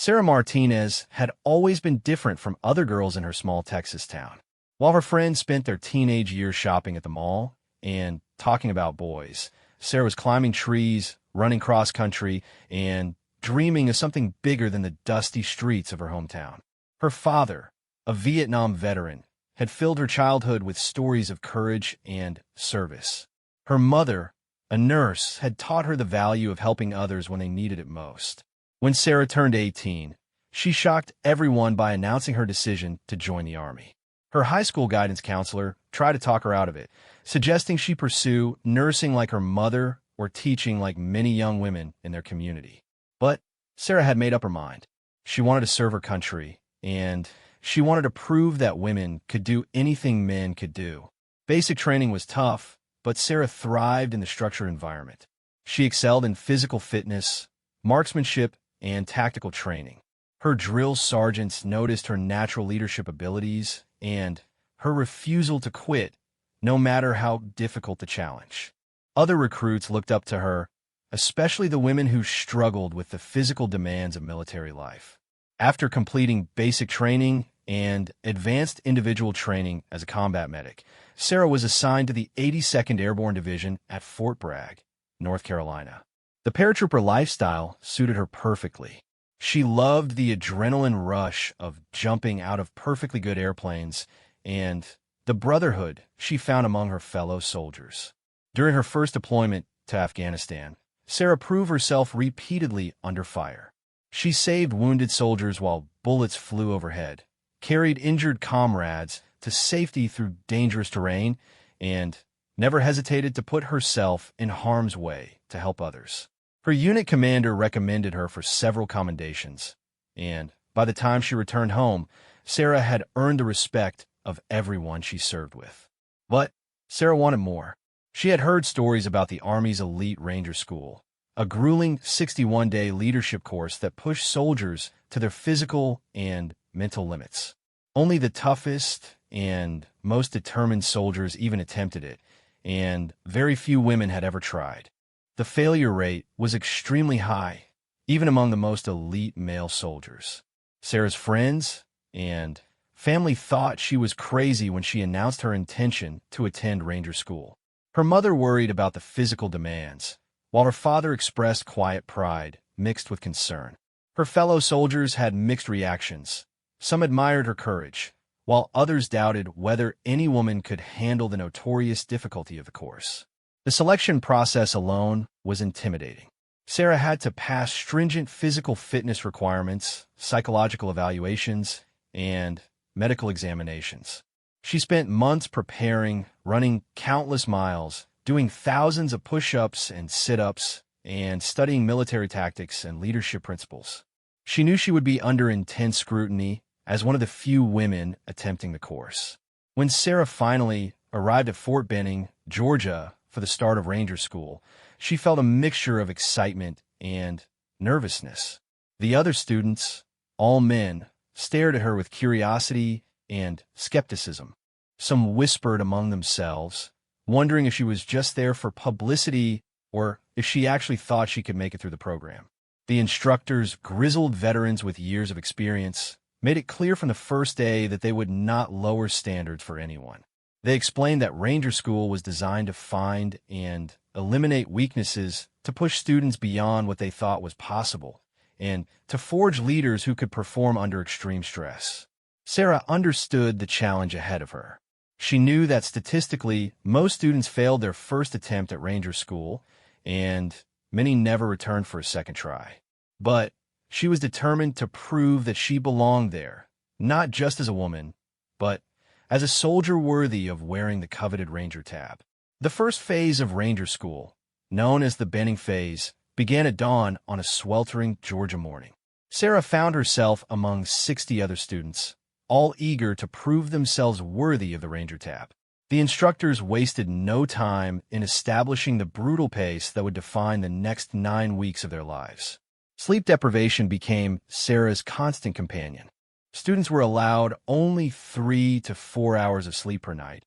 Sarah Martinez had always been different from other girls in her small Texas town. While her friends spent their teenage years shopping at the mall and talking about boys, Sarah was climbing trees, running cross-country, and dreaming of something bigger than the dusty streets of her hometown. Her father, a Vietnam veteran, had filled her childhood with stories of courage and service. Her mother, a nurse, had taught her the value of helping others when they needed it most. When Sarah turned 18, she shocked everyone by announcing her decision to join the Army. Her high school guidance counselor tried to talk her out of it, suggesting she pursue nursing like her mother or teaching like many young women in their community. But Sarah had made up her mind. She wanted to serve her country, and she wanted to prove that women could do anything men could do. Basic training was tough, but Sarah thrived in the structured environment. She excelled in physical fitness, marksmanship, and tactical training. Her drill sergeants noticed her natural leadership abilities and her refusal to quit, no matter how difficult the challenge. Other recruits looked up to her, especially the women who struggled with the physical demands of military life. After completing basic training and advanced individual training as a combat medic, Sarah was assigned to the 82nd Airborne Division at Fort Bragg, North Carolina. The paratrooper lifestyle suited her perfectly. She loved the adrenaline rush of jumping out of perfectly good airplanes and the brotherhood she found among her fellow soldiers. During her first deployment to Afghanistan, Sarah proved herself repeatedly under fire. She saved wounded soldiers while bullets flew overhead, carried injured comrades to safety through dangerous terrain, and never hesitated to put herself in harm's way to help others. Her unit commander recommended her for several commendations, and by the time she returned home, Sarah had earned the respect of everyone she served with. But Sarah wanted more. She had heard stories about the Army's elite Ranger School, a grueling 61-day leadership course that pushed soldiers to their physical and mental limits. Only the toughest and most determined soldiers even attempted it, and very few women had ever tried. The failure rate was extremely high, even among the most elite male soldiers. Sarah's friends and family thought she was crazy when she announced her intention to attend Ranger School. Her mother worried about the physical demands, while her father expressed quiet pride mixed with concern. Her fellow soldiers had mixed reactions. Some admired her courage, while others doubted whether any woman could handle the notorious difficulty of the course. The selection process alone was intimidating. Sarah had to pass stringent physical fitness requirements, psychological evaluations, and medical examinations. She spent months preparing, running countless miles, doing thousands of push-ups and sit-ups, and studying military tactics and leadership principles. She knew she would be under intense scrutiny as one of the few women attempting the course. When Sarah finally arrived at Fort Benning, Georgia, for the start of Ranger School, she felt a mixture of excitement and nervousness. The other students, all men, stared at her with curiosity and skepticism. Some whispered among themselves, wondering if she was just there for publicity or if she actually thought she could make it through the program. The instructors, grizzled veterans with years of experience, made it clear from the first day that they would not lower standards for anyone. They explained that Ranger School was designed to find and eliminate weaknesses, to push students beyond what they thought was possible, and to forge leaders who could perform under extreme stress. Sarah understood the challenge ahead of her. She knew that statistically, most students failed their first attempt at Ranger School, and many never returned for a second try. But she was determined to prove that she belonged there, not just as a woman, but as a soldier worthy of wearing the coveted Ranger tab. The first phase of Ranger School, known as the Benning phase, began at dawn on a sweltering Georgia morning. Sarah found herself among 60 other students, all eager to prove themselves worthy of the Ranger tab. The instructors wasted no time in establishing the brutal pace that would define the next 9 weeks of their lives. Sleep deprivation became Sarah's constant companion. Students were allowed only 3 to 4 hours of sleep per night,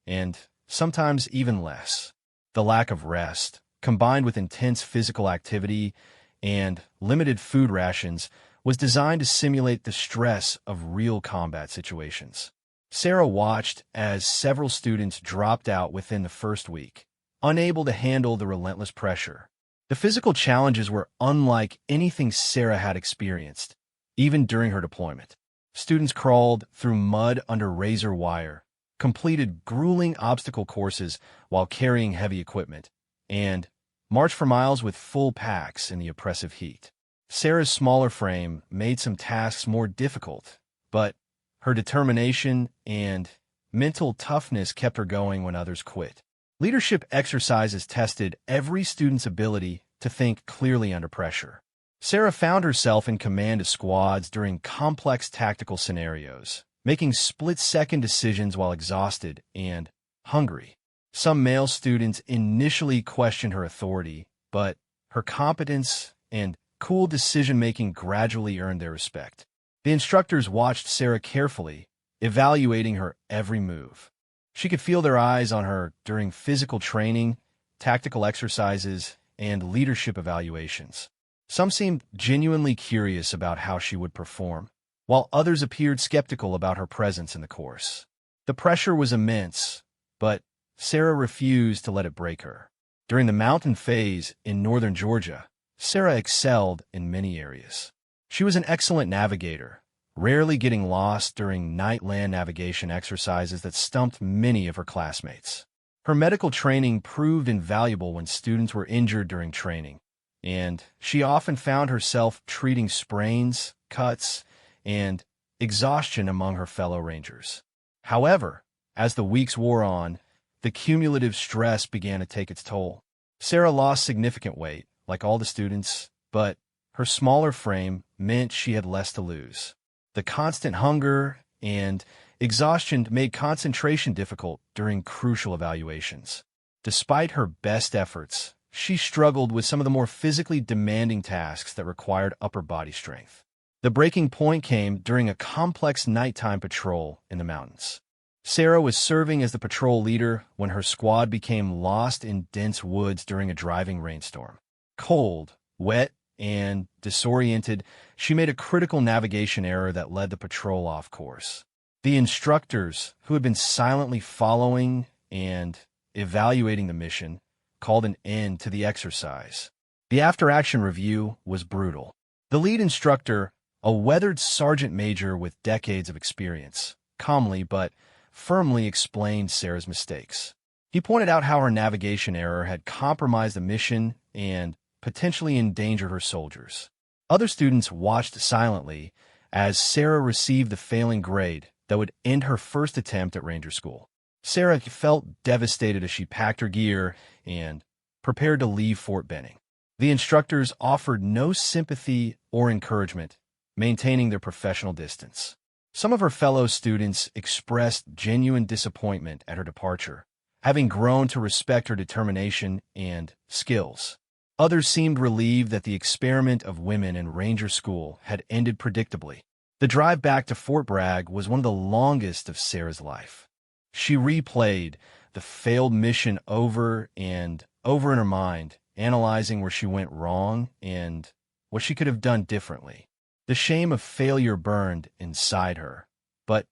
and sometimes even less. The lack of rest, combined with intense physical activity and limited food rations, was designed to simulate the stress of real combat situations. Sarah watched as several students dropped out within the first week, unable to handle the relentless pressure. The physical challenges were unlike anything Sarah had experienced, even during her deployment. Students crawled through mud under razor wire, completed grueling obstacle courses while carrying heavy equipment, and marched for miles with full packs in the oppressive heat. Sarah's smaller frame made some tasks more difficult, but her determination and mental toughness kept her going when others quit. Leadership exercises tested every student's ability to think clearly under pressure. Sarah found herself in command of squads during complex tactical scenarios, making split-second decisions while exhausted and hungry. Some male students initially questioned her authority, but her competence and cool decision-making gradually earned their respect. The instructors watched Sarah carefully, evaluating her every move. She could feel their eyes on her during physical training, tactical exercises, and leadership evaluations. Some seemed genuinely curious about how she would perform, while others appeared skeptical about her presence in the course. The pressure was immense, but Sarah refused to let it break her. During the mountain phase in northern Georgia, Sarah excelled in many areas. She was an excellent navigator, rarely getting lost during night-land navigation exercises that stumped many of her classmates. Her medical training proved invaluable when students were injured during training, and she often found herself treating sprains, cuts, and exhaustion among her fellow Rangers. However, as the weeks wore on, the cumulative stress began to take its toll. Sarah lost significant weight, like all the students, but her smaller frame meant she had less to lose. The constant hunger and exhaustion made concentration difficult during crucial evaluations. Despite her best efforts, she struggled with some of the more physically demanding tasks that required upper body strength. The breaking point came during a complex nighttime patrol in the mountains. Sarah was serving as the patrol leader when her squad became lost in dense woods during a driving rainstorm. Cold, wet, and disoriented, she made a critical navigation error that led the patrol off course. The instructors, who had been silently following and evaluating the mission, called an end to the exercise. The after-action review was brutal. The lead instructor, a weathered sergeant major with decades of experience, calmly but firmly explained Sarah's mistakes. He pointed out how her navigation error had compromised the mission and potentially endangered her soldiers. Other students watched silently as Sarah received the failing grade that would end her first attempt at Ranger School. Sarah felt devastated as she packed her gear and prepared to leave Fort Benning. The instructors offered no sympathy or encouragement, maintaining their professional distance. Some of her fellow students expressed genuine disappointment at her departure, having grown to respect her determination and skills. Others seemed relieved that the experiment of women in Ranger School had ended predictably. The drive back to Fort Bragg was one of the longest of Sarah's life. She replayed the failed mission over and over in her mind, analyzing where she went wrong and what she could have done differently. The shame of failure burned inside her, but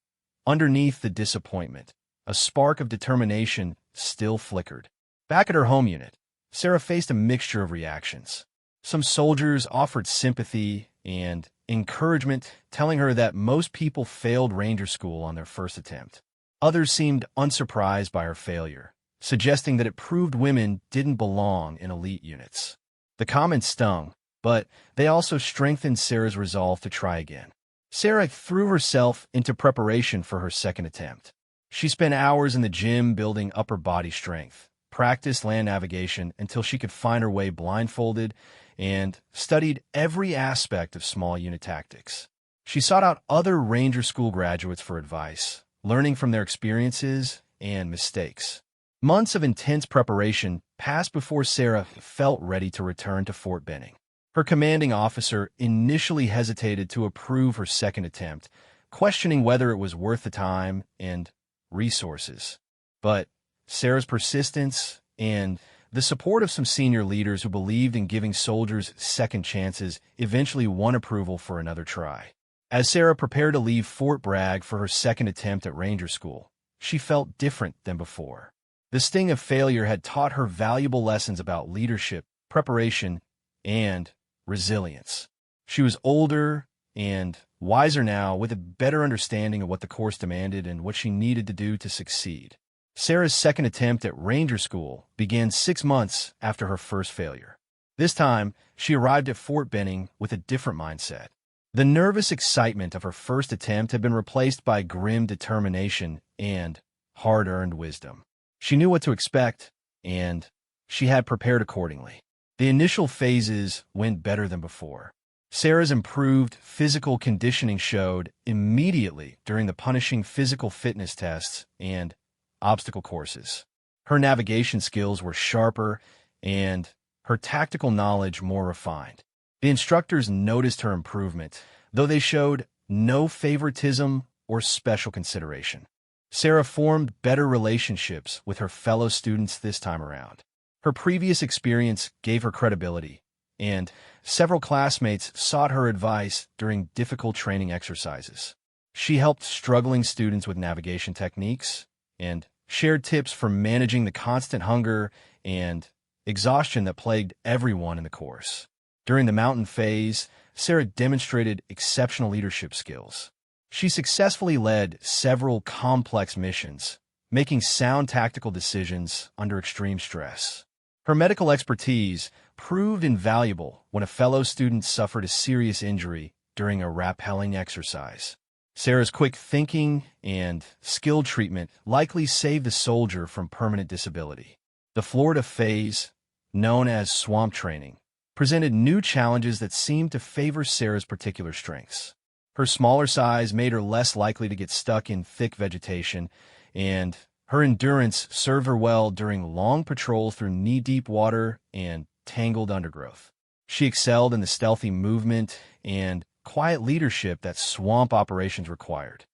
underneath the disappointment, a spark of determination still flickered. Back at her home unit, Sarah faced a mixture of reactions. Some soldiers offered sympathy and encouragement, telling her that most people failed Ranger School on their first attempt. Others seemed unsurprised by her failure, suggesting that it proved women didn't belong in elite units. The comments stung, but they also strengthened Sarah's resolve to try again. Sarah threw herself into preparation for her second attempt. She spent hours in the gym building upper body strength, practiced land navigation until she could find her way blindfolded, and studied every aspect of small unit tactics. She sought out other Ranger School graduates for advice, learning from their experiences and mistakes. Months of intense preparation passed before Sarah felt ready to return to Fort Benning. Her commanding officer initially hesitated to approve her second attempt, questioning whether it was worth the time and resources. But Sarah's persistence and The support of some senior leaders who believed in giving soldiers second chances eventually won approval for another try. As Sarah prepared to leave Fort Bragg for her second attempt at Ranger School, she felt different than before. The sting of failure had taught her valuable lessons about leadership, preparation, and resilience. She was older and wiser now, with a better understanding of what the course demanded and what she needed to do to succeed. Sarah's second attempt at Ranger School began 6 months after her first failure. This time, she arrived at Fort Benning with a different mindset. The nervous excitement of her first attempt had been replaced by grim determination and hard-earned wisdom. She knew what to expect, and she had prepared accordingly. The initial phases went better than before. Sarah's improved physical conditioning showed immediately during the punishing physical fitness tests and obstacle courses. Her navigation skills were sharper and her tactical knowledge more refined. The instructors noticed her improvement, though they showed no favoritism or special consideration. Sarah formed better relationships with her fellow students this time around. Her previous experience gave her credibility, and several classmates sought her advice during difficult training exercises. She helped struggling students with navigation techniques and shared tips for managing the constant hunger and exhaustion that plagued everyone in the course. During the mountain phase, Sarah demonstrated exceptional leadership skills. She successfully led several complex missions, making sound tactical decisions under extreme stress. Her medical expertise proved invaluable when a fellow student suffered a serious injury during a rappelling exercise. Sarah's quick thinking and skilled treatment likely saved the soldier from permanent disability. The Florida phase, known as swamp training, presented new challenges that seemed to favor Sarah's particular strengths. Her smaller size made her less likely to get stuck in thick vegetation, and her endurance served her well during long patrols through knee-deep water and tangled undergrowth. She excelled in the stealthy movement and quiet leadership that swamp operations required.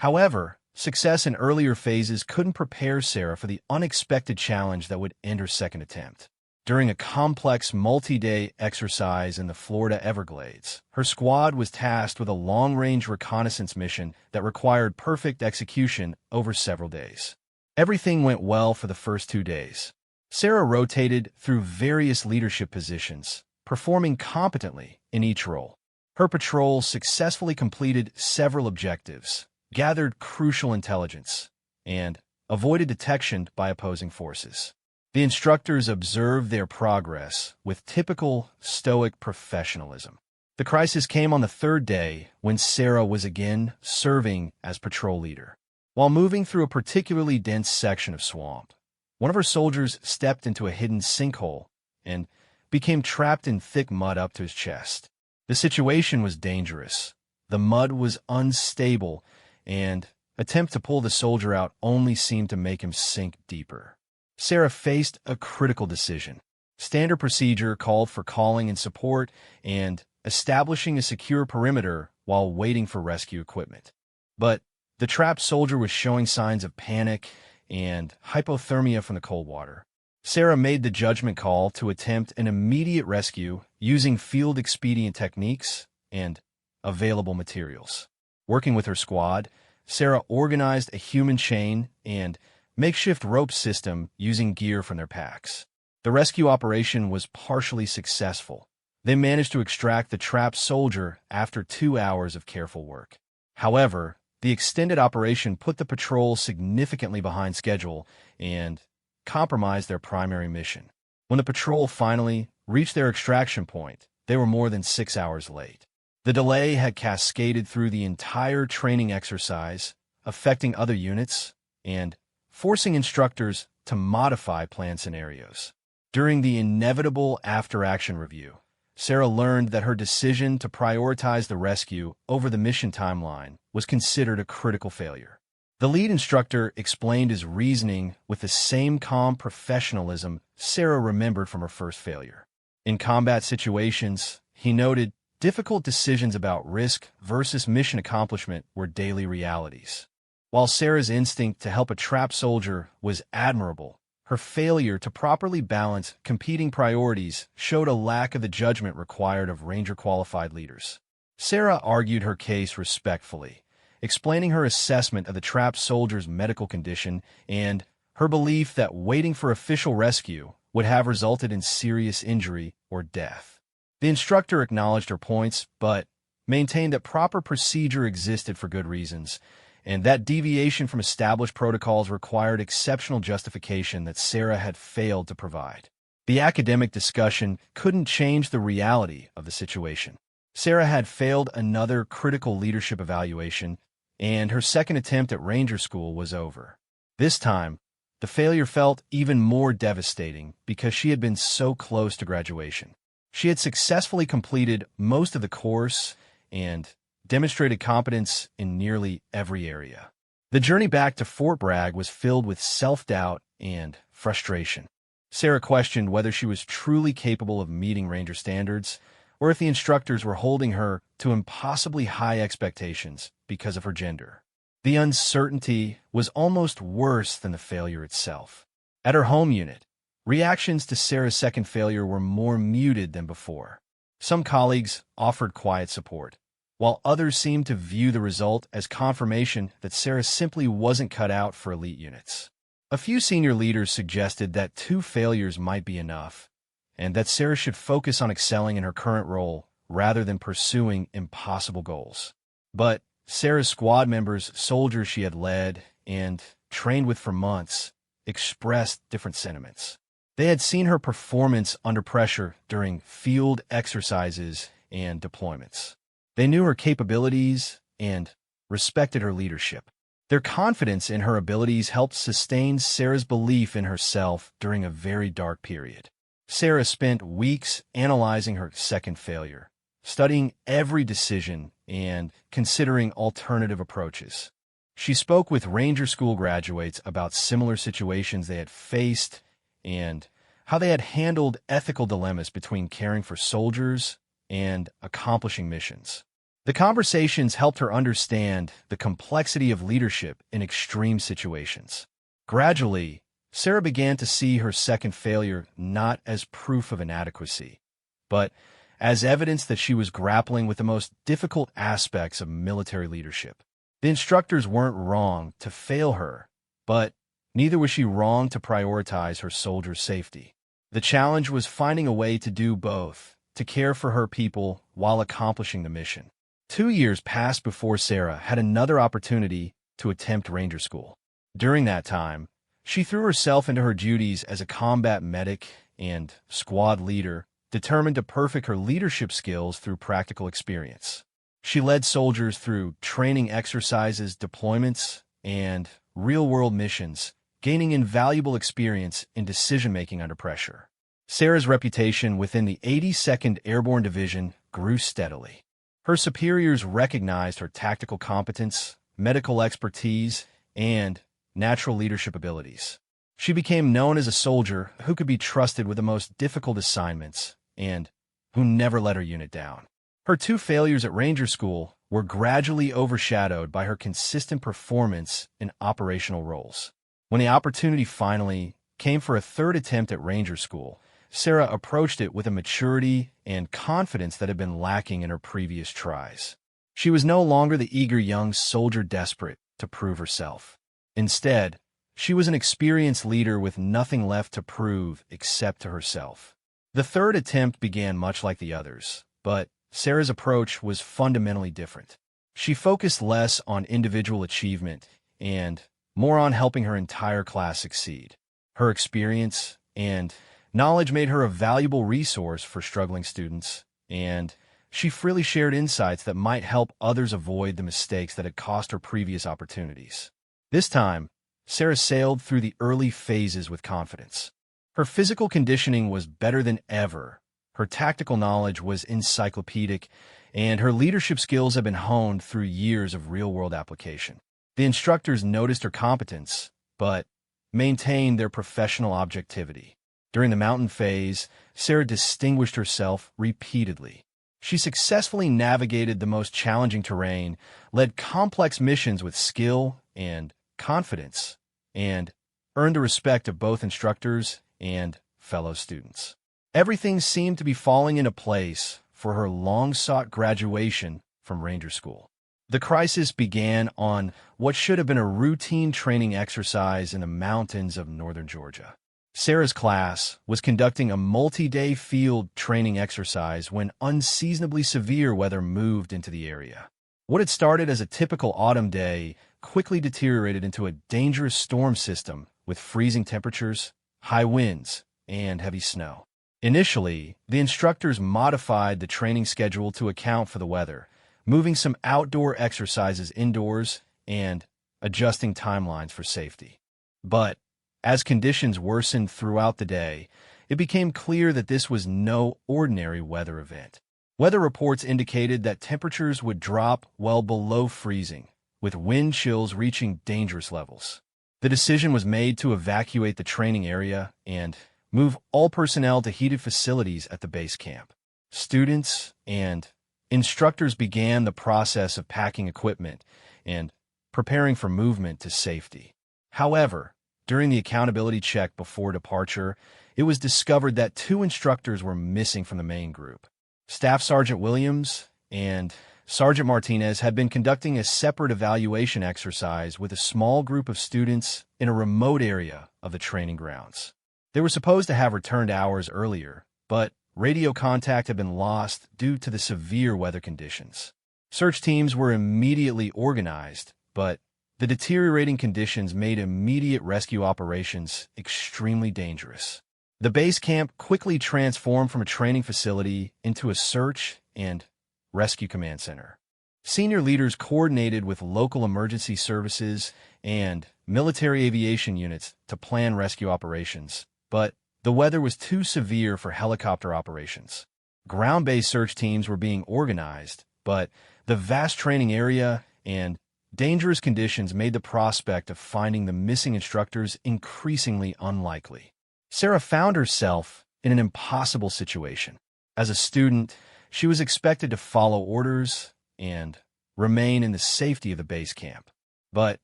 However, success in earlier phases couldn't prepare Sarah for the unexpected challenge that would end her second attempt. During a complex multi-day exercise in the Florida Everglades, her squad was tasked with a long-range reconnaissance mission that required perfect execution over several days. Everything went well for the first 2 days. Sarah rotated through various leadership positions, performing competently in each role. Her patrol successfully completed several objectives, gathered crucial intelligence, and avoided detection by opposing forces. The instructors observed their progress with typical stoic professionalism. The crisis came on the 3rd day when Sarah was again serving as patrol leader. While moving through a particularly dense section of swamp, one of her soldiers stepped into a hidden sinkhole and became trapped in thick mud up to his chest. The situation was dangerous. The mud was unstable, and attempt to pull the soldier out only seemed to make him sink deeper. Sarah faced a critical decision. Standard procedure called for calling in support and establishing a secure perimeter while waiting for rescue equipment. But the trapped soldier was showing signs of panic and hypothermia from the cold water. Sarah made the judgment call to attempt an immediate rescue using field-expedient techniques and available materials. Working with her squad, Sarah organized a human chain and makeshift rope system using gear from their packs. The rescue operation was partially successful. They managed to extract the trapped soldier after 2 hours of careful work. However, the extended operation put the patrol significantly behind schedule and compromised their primary mission. When the patrol finally reached their extraction point, they were more than 6 hours late. The delay had cascaded through the entire training exercise, affecting other units and forcing instructors to modify planned scenarios. During the inevitable after-action review, Sarah learned that her decision to prioritize the rescue over the mission timeline was considered a critical failure. The lead instructor explained his reasoning with the same calm professionalism Sarah remembered from her first failure. In combat situations, he noted, difficult decisions about risk versus mission accomplishment were daily realities. While Sarah's instinct to help a trapped soldier was admirable, Her failure to properly balance competing priorities showed a lack of the judgment required of Ranger-qualified leaders. Sarah argued her case respectfully, explaining her assessment of the trapped soldier's medical condition and her belief that waiting for official rescue would have resulted in serious injury or death. The instructor acknowledged her points, but maintained that proper procedure existed for good reasons, and that deviation from established protocols required exceptional justification that Sarah had failed to provide. The academic discussion couldn't change the reality of the situation. Sarah had failed another critical leadership evaluation, and her second attempt at Ranger School was over. This time, the failure felt even more devastating because she had been so close to graduation. She had successfully completed most of the course and demonstrated competence in nearly every area. The journey back to Fort Bragg was filled with self-doubt and frustration. Sarah questioned whether she was truly capable of meeting Ranger standards, or if the instructors were holding her to impossibly high expectations because of her gender. The uncertainty was almost worse than the failure itself. At her home unit, reactions to Sarah's second failure were more muted than before. Some colleagues offered quiet support, while others seemed to view the result as confirmation that Sarah simply wasn't cut out for elite units. A few senior leaders suggested that 2 failures might be enough, and that Sarah should focus on excelling in her current role rather than pursuing impossible goals. But Sarah's squad members, soldiers she had led and trained with for months, expressed different sentiments. They had seen her performance under pressure during field exercises and deployments. They knew her capabilities and respected her leadership. Their confidence in her abilities helped sustain Sarah's belief in herself during a very dark period. Sarah spent weeks analyzing her second failure, studying every decision and considering alternative approaches. She spoke with Ranger School graduates about similar situations they had faced and how they had handled ethical dilemmas between caring for soldiers and accomplishing missions. The conversations helped her understand the complexity of leadership in extreme situations. Gradually, Sarah began to see her second failure not as proof of inadequacy, but as evidence that she was grappling with the most difficult aspects of military leadership. The instructors weren't wrong to fail her, but neither was she wrong to prioritize her soldiers' safety. The challenge was finding a way to do both, to care for her people while accomplishing the mission. 2 years passed before Sarah had another opportunity to attempt Ranger School. During that time, she threw herself into her duties as a combat medic and squad leader, determined to perfect her leadership skills through practical experience. She led soldiers through training exercises, deployments, and real-world missions, gaining invaluable experience in decision-making under pressure. Sarah's reputation within the 82nd Airborne Division grew steadily. Her superiors recognized her tactical competence, medical expertise, and natural leadership abilities. She became known as a soldier who could be trusted with the most difficult assignments and who never let her unit down. Her 2 failures at Ranger School were gradually overshadowed by her consistent performance in operational roles. When the opportunity finally came for a 3rd attempt at Ranger School, Sarah approached it with a maturity and confidence that had been lacking in her previous tries. She was no longer the eager young soldier desperate to prove herself. Instead, she was an experienced leader with nothing left to prove except to herself. The 3rd attempt began much like the others, but Sarah's approach was fundamentally different. She focused less on individual achievement and more on helping her entire class succeed. Her experience and knowledge made her a valuable resource for struggling students, and she freely shared insights that might help others avoid the mistakes that had cost her previous opportunities. This time, Sarah sailed through the early phases with confidence. Her physical conditioning was better than ever, her tactical knowledge was encyclopedic, and her leadership skills had been honed through years of real-world application. The instructors noticed her competence, but maintained their professional objectivity. During the mountain phase, Sarah distinguished herself repeatedly. She successfully navigated the most challenging terrain, led complex missions with skill and confidence, and earned the respect of both instructors and fellow students. Everything seemed to be falling into place for her long-sought graduation from Ranger School. The crisis began on what should have been a routine training exercise in the mountains of northern Georgia. Sarah's class was conducting a multi-day field training exercise when unseasonably severe weather moved into the area. What had started as a typical autumn day quickly deteriorated into a dangerous storm system with freezing temperatures, high winds, and heavy snow. Initially, the instructors modified the training schedule to account for the weather, moving some outdoor exercises indoors and adjusting timelines for safety. But as conditions worsened throughout the day, it became clear that this was no ordinary weather event. Weather reports indicated that temperatures would drop well below freezing, with wind chills reaching dangerous levels. The decision was made to evacuate the training area and move all personnel to heated facilities at the base camp. Students and instructors began the process of packing equipment and preparing for movement to safety. However, during the accountability check before departure, it was discovered that 2 instructors were missing from the main group. Staff Sergeant Williams and Sergeant Martinez had been conducting a separate evaluation exercise with a small group of students in a remote area of the training grounds. They were supposed to have returned hours earlier, but radio contact had been lost due to the severe weather conditions. Search teams were immediately organized, but the deteriorating conditions made immediate rescue operations extremely dangerous. The base camp quickly transformed from a training facility into a search and rescue command center. Senior leaders coordinated with local emergency services and military aviation units to plan rescue operations, but the weather was too severe for helicopter operations. Ground-based search teams were being organized, but the vast training area and dangerous conditions made the prospect of finding the missing instructors increasingly unlikely. Sarah found herself in an impossible situation. As a student, she was expected to follow orders and remain in the safety of the base camp. But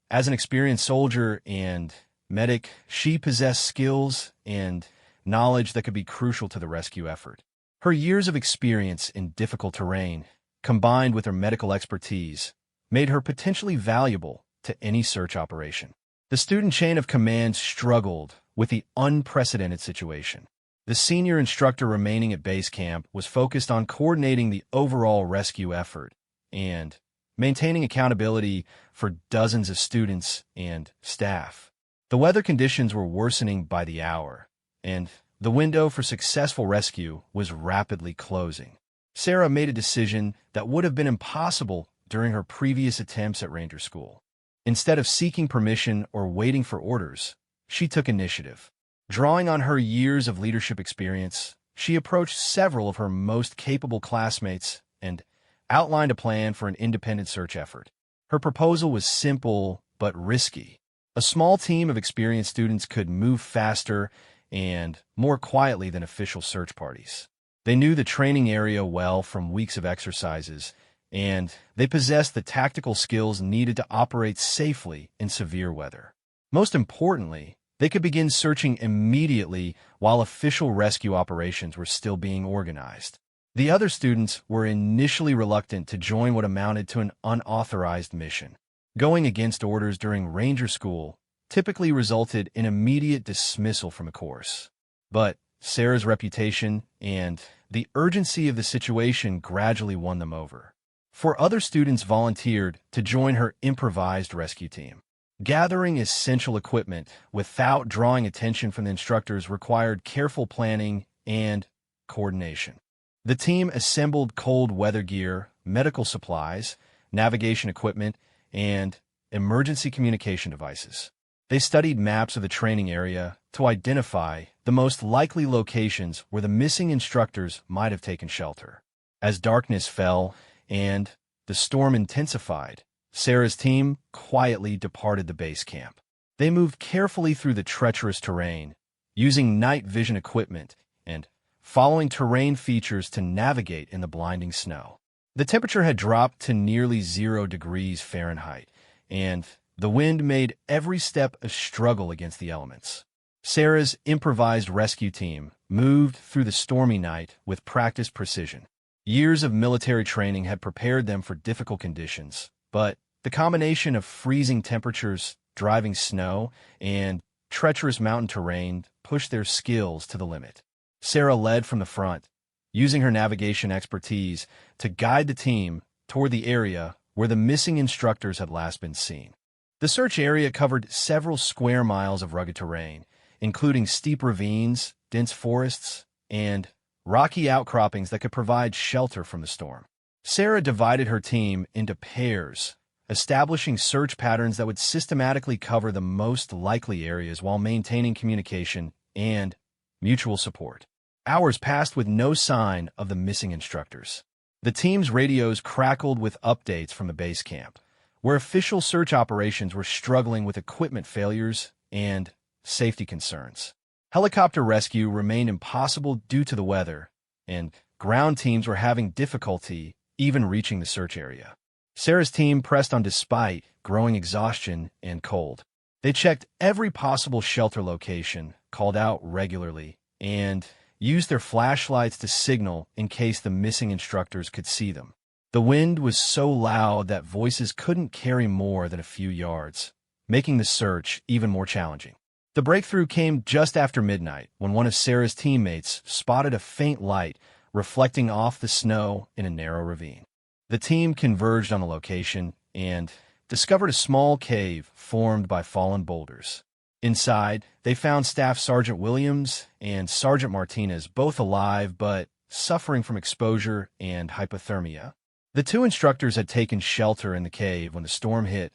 as an experienced soldier and medic, she possessed skills and knowledge that could be crucial to the rescue effort. Her years of experience in difficult terrain, combined with her medical expertise, made her potentially valuable to any search operation. The student chain of command struggled with the unprecedented situation. The senior instructor remaining at base camp was focused on coordinating the overall rescue effort and maintaining accountability for dozens of students and staff. The weather conditions were worsening by the hour, and the window for successful rescue was rapidly closing. Sarah made a decision that would have been impossible during her previous attempts at Ranger School. Instead of seeking permission or waiting for orders, she took initiative. Drawing on her years of leadership experience, she approached several of her most capable classmates and outlined a plan for an independent search effort. Her proposal was simple but risky. A small team of experienced students could move faster and more quietly than official search parties. They knew the training area well from weeks of exercises, and they possessed the tactical skills needed to operate safely in severe weather. Most importantly, they could begin searching immediately while official rescue operations were still being organized. The other students were initially reluctant to join what amounted to an unauthorized mission. Going against orders during Ranger School typically resulted in immediate dismissal from a course. But Sarah's reputation and the urgency of the situation gradually won them over. 4 other students volunteered to join her improvised rescue team. Gathering essential equipment without drawing attention from the instructors required careful planning and coordination. The team assembled cold weather gear, medical supplies, navigation equipment, and emergency communication devices. They studied maps of the training area to identify the most likely locations where the missing instructors might have taken shelter. As darkness fell and the storm intensified, Sarah's team quietly departed the base camp. They moved carefully through the treacherous terrain, using night vision equipment and following terrain features to navigate in the blinding snow. The temperature had dropped to nearly 0 degrees Fahrenheit, and The wind made every step a struggle against the elements. Sarah's improvised rescue team moved through the stormy night with practiced precision. Years of military training had prepared them for difficult conditions, but the combination of freezing temperatures, driving snow, and treacherous mountain terrain pushed their skills to the limit. Sarah led from the front, using her navigation expertise to guide the team toward the area where the missing instructors had last been seen. The search area covered several square miles of rugged terrain, including steep ravines, dense forests, and rocky outcroppings that could provide shelter from the storm. Sarah divided her team into pairs, establishing search patterns that would systematically cover the most likely areas while maintaining communication and mutual support. Hours passed with no sign of the missing instructors. The team's radios crackled with updates from the base camp, where official search operations were struggling with equipment failures and safety concerns. Helicopter rescue remained impossible due to the weather, and ground teams were having difficulty even reaching the search area. Sarah's team pressed on despite growing exhaustion and cold. They checked every possible shelter location, called out regularly, and used their flashlights to signal in case the missing instructors could see them. The wind was so loud that voices couldn't carry more than a few yards, making the search even more challenging. The breakthrough came just after midnight when one of Sarah's teammates spotted a faint light reflecting off the snow in a narrow ravine. The team converged on the location and discovered a small cave formed by fallen boulders. Inside, they found Staff Sergeant Williams and Sergeant Martinez both alive but suffering from exposure and hypothermia. The two instructors had taken shelter in the cave when the storm hit,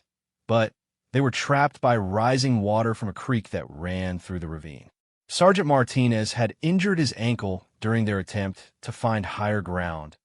but they were trapped by rising water from a creek that ran through the ravine. Sergeant Martinez had injured his ankle during their attempt to find higher ground,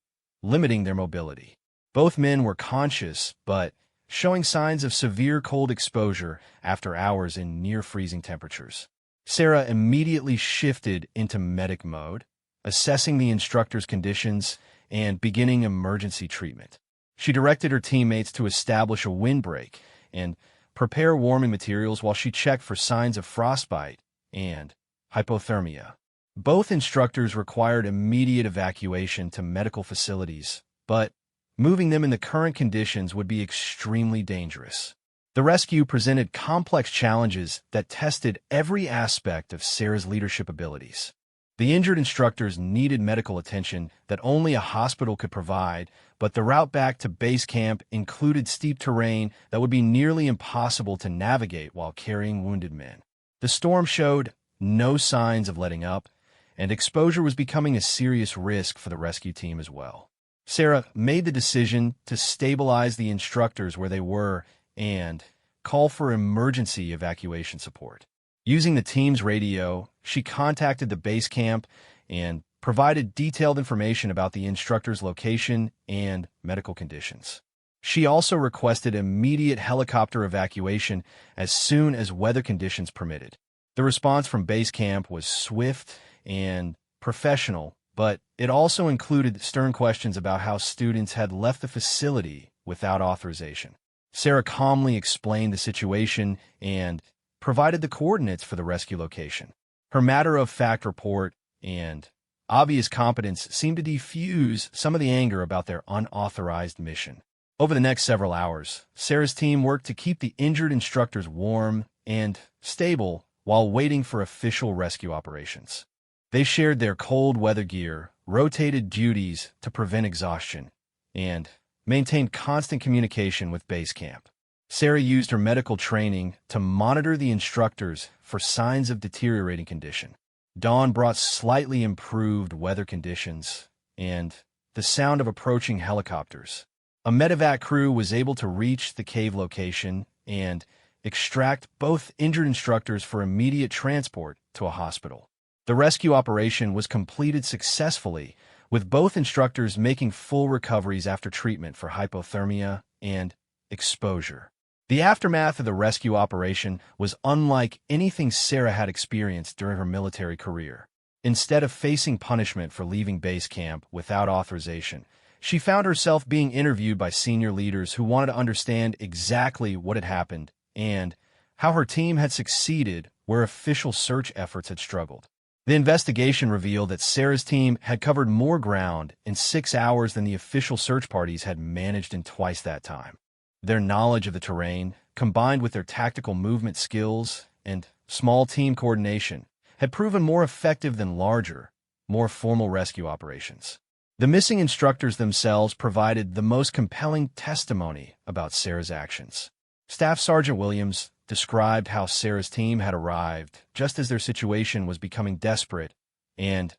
limiting their mobility. Both men were conscious, but showing signs of severe cold exposure after hours in near-freezing temperatures. Sarah immediately shifted into medic mode, assessing the instructor's conditions and beginning emergency treatment. She directed her teammates to establish a windbreak and prepare warming materials while she checked for signs of frostbite and hypothermia. Both instructors required immediate evacuation to medical facilities, but moving them in the current conditions would be extremely dangerous. The rescue presented complex challenges that tested every aspect of Sarah's leadership abilities. The injured instructors needed medical attention that only a hospital could provide, but the route back to base camp included steep terrain that would be nearly impossible to navigate while carrying wounded men. The storm showed no signs of letting up, and exposure was becoming a serious risk for the rescue team as well. Sarah made the decision to stabilize the instructors where they were and call for emergency evacuation support. Using the team's radio, she contacted the base camp and provided detailed information about the instructor's location and medical conditions. She also requested immediate helicopter evacuation as soon as weather conditions permitted. The response from base camp was swift and professional, but it also included stern questions about how students had left the facility without authorization. Sarah calmly explained the situation and provided the coordinates for the rescue location. Her matter-of-fact report and obvious competence seemed to defuse some of the anger about their unauthorized mission. Over the next several hours, Sarah's team worked to keep the injured instructors warm and stable while waiting for official rescue operations. They shared their cold weather gear, rotated duties to prevent exhaustion, and maintained constant communication with base camp. Sarah used her medical training to monitor the instructors for signs of deteriorating condition. Dawn brought slightly improved weather conditions and the sound of approaching helicopters. A medevac crew was able to reach the cave location and extract both injured instructors for immediate transport to a hospital. The rescue operation was completed successfully, with both instructors making full recoveries after treatment for hypothermia and exposure. The aftermath of the rescue operation was unlike anything Sarah had experienced during her military career. Instead of facing punishment for leaving base camp without authorization, she found herself being interviewed by senior leaders who wanted to understand exactly what had happened and how her team had succeeded where official search efforts had struggled. The investigation revealed that Sarah's team had covered more ground in 6 hours than the official search parties had managed in twice that time. Their knowledge of the terrain, combined with their tactical movement skills and small team coordination, had proven more effective than larger, more formal rescue operations. The missing instructors themselves provided the most compelling testimony about Sarah's actions. Staff Sergeant Williams described how Sarah's team had arrived just as their situation was becoming desperate, and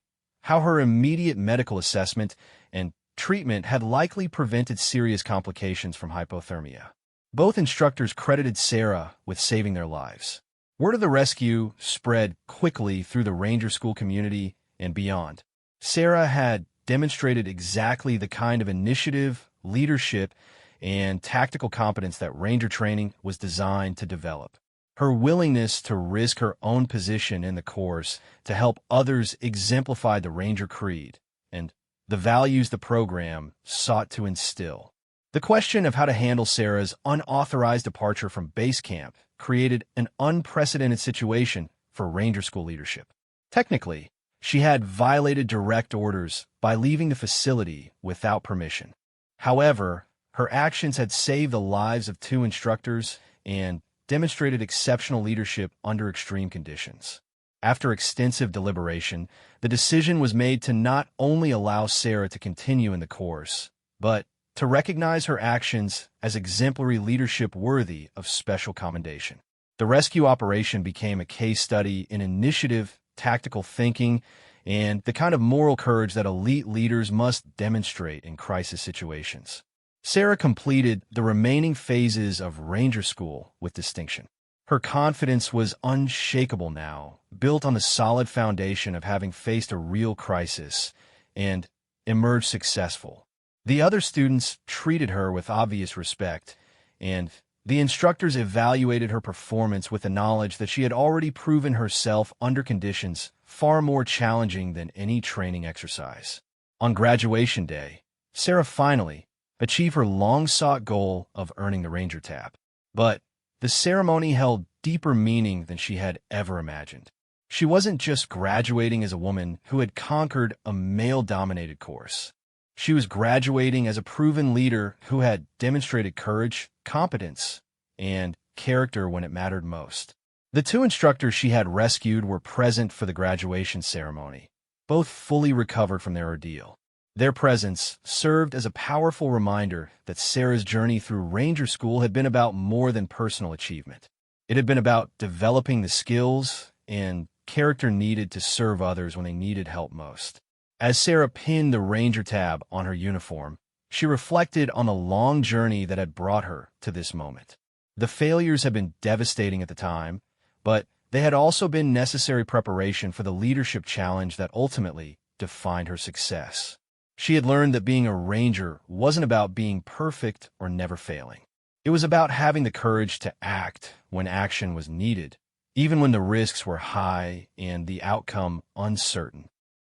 how her immediate medical assessment and treatment had likely prevented serious complications from hypothermia. Both instructors credited Sarah with saving their lives. Word of the rescue spread quickly through the Ranger School community and beyond. Sarah had demonstrated exactly the kind of initiative, leadership, and tactical competence that Ranger training was designed to develop. Her willingness to risk her own position in the course to help others exemplified the Ranger creed and the values the program sought to instill. The question of how to handle Sarah's unauthorized departure from base camp created an unprecedented situation for Ranger School leadership. Technically, she had violated direct orders by leaving the facility without permission. However, her actions had saved the lives of 2 instructors and demonstrated exceptional leadership under extreme conditions. After extensive deliberation, the decision was made to not only allow Sarah to continue in the course, but to recognize her actions as exemplary leadership worthy of special commendation. The rescue operation became a case study in initiative, tactical thinking, and the kind of moral courage that elite leaders must demonstrate in crisis situations. Sarah completed the remaining phases of Ranger School with distinction. Her confidence was unshakable now, built on the solid foundation of having faced a real crisis and emerged successful. The other students treated her with obvious respect, and the instructors evaluated her performance with the knowledge that she had already proven herself under conditions far more challenging than any training exercise. On graduation day, Sarah finally achieved her long-sought goal of earning the Ranger tab. But the ceremony held deeper meaning than she had ever imagined. She wasn't just graduating as a woman who had conquered a male-dominated course. She was graduating as a proven leader who had demonstrated courage, competence, and character when it mattered most. The 2 instructors she had rescued were present for the graduation ceremony, both fully recovered from their ordeal. Their presence served as a powerful reminder that Sarah's journey through Ranger School had been about more than personal achievement. It had been about developing the skills and character needed to serve others when they needed help most. As Sarah pinned the Ranger tab on her uniform, she reflected on the long journey that had brought her to this moment. The failures had been devastating at the time, but they had also been necessary preparation for the leadership challenge that ultimately defined her success. She had learned that being a Ranger wasn't about being perfect or never failing. It was about having the courage to act when action was needed, even when the risks were high and the outcome uncertain.